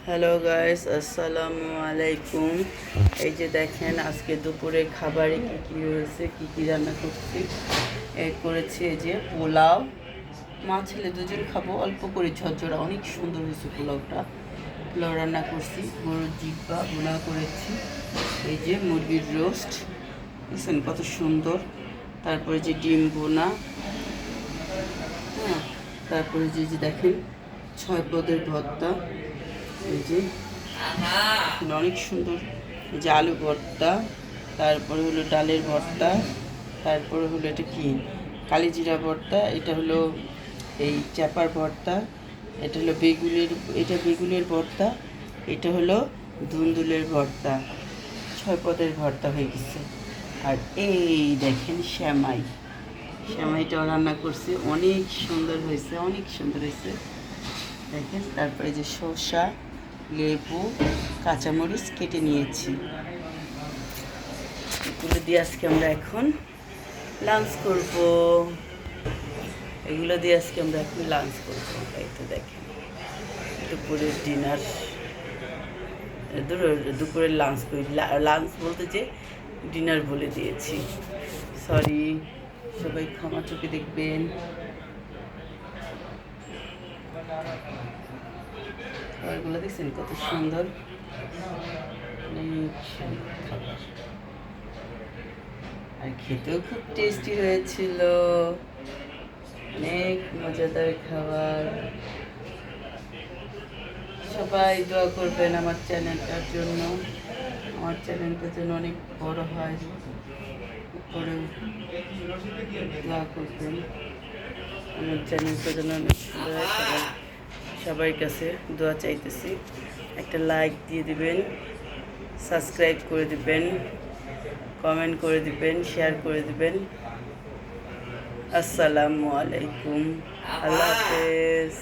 Hello guys, আসসালামু আলাইকুম। এই যে দেখেন আজকে দুপুরে খাবারে কী কী হয়েছে, কী কী রান্না করছি। করেছি এই যে পোলাও, মা ছেলে দুজন খাবো, অল্প করে ঝরঝরা, অনেক সুন্দর হয়েছে পোলাওটা। পোলাও রান্না করছি, গরুর জিহ্বা ভুনা করেছি, এই যে মুরগির রোস্ট, বুঝছেন কত সুন্দর। তারপরে যে ডিম ভুনা, হ্যাঁ, তারপরে যে দেখেন 6 পদের ভর্তা, এই যে অনেক সুন্দর, এই যে আলু ভর্তা, তারপরে হলো ডালের ভর্তা, তারপরে হলো এটা কি কালিজিরা ভর্তা, এটা হলো এই চাপার ভর্তা, এটা হলো বেগুনের, এটা বেগুনের ভর্তা, এটা হলো ধুন্দুলের ভর্তা। 6 পদের ভর্তা হয়ে গেছে। আর এই দেখেন শ্যামাইটাও রান্না করছি, অনেক সুন্দর হয়েছে, অনেক সুন্দর হয়েছে দেখেন। তারপরে যে শসা, লেবু, কাঁচামরিচ কেটে নিয়েছি, এগুলো দিয়ে আজকে আমরা এখন লাঞ্চ করব। এগুলো দিয়ে আজকে আমরা এখন লাঞ্চ করব। এই তো দেখেন দুপুরের ডিনার, দুপুরের লাঞ্চ করি, লাঞ্চ বলতে যে ডিনার বলে দিয়েছি, সরি, সবাই ক্ষমা চোখে দেখবেন। খাবারগুলো দেখছেন কত সুন্দর, অনেক সুন্দর খাবার, আর খেতেও খুব টেস্টি হয়েছিল, অনেক মজাদার খাবার। সবাই দোয়া করবেন আমার চ্যানেলটার জন্য, আমার চ্যানেলটা যেন অনেক বড় হয়, করে দোয়া করবেন আমার চ্যানেলটা যেন অনেক সুন্দর হয়। সবার কাছে দোয়া চাইতেছি, একটা লাইক দিয়ে দিবেন, সাবস্ক্রাইব করে দিবেন, কমেন্ট করে দিবেন, শেয়ার করে দিবেন। আসসালামু আলাইকুম, আল্লাহ হাফেজ।